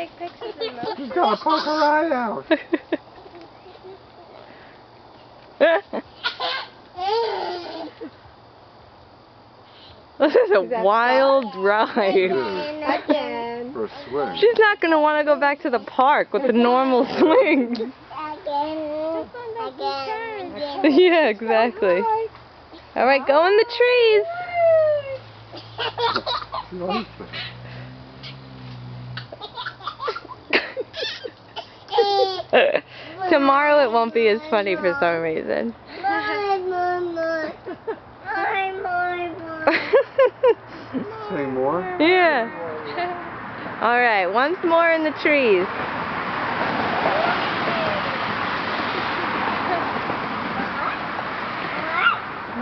take pictures in them. She's got to poke her eye out. This is a wild ride. Again. For a swing. She's not going to want to go back to the park with the normal swing. Yeah, exactly. All right, go in the trees. Tomorrow it won't be as funny for some reason. Say more? Yeah. All right, once more in the trees.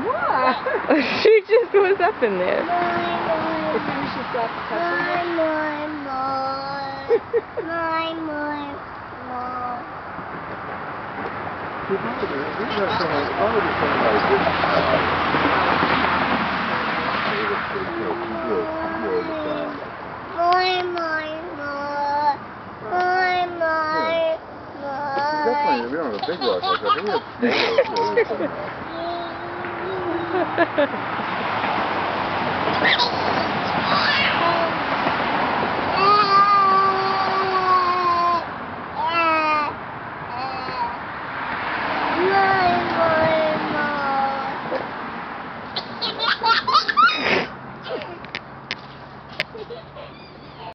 What? She just was up in there. Maybe she stopped touching Definitely, we don't have a big rock like that, but we have small rocks.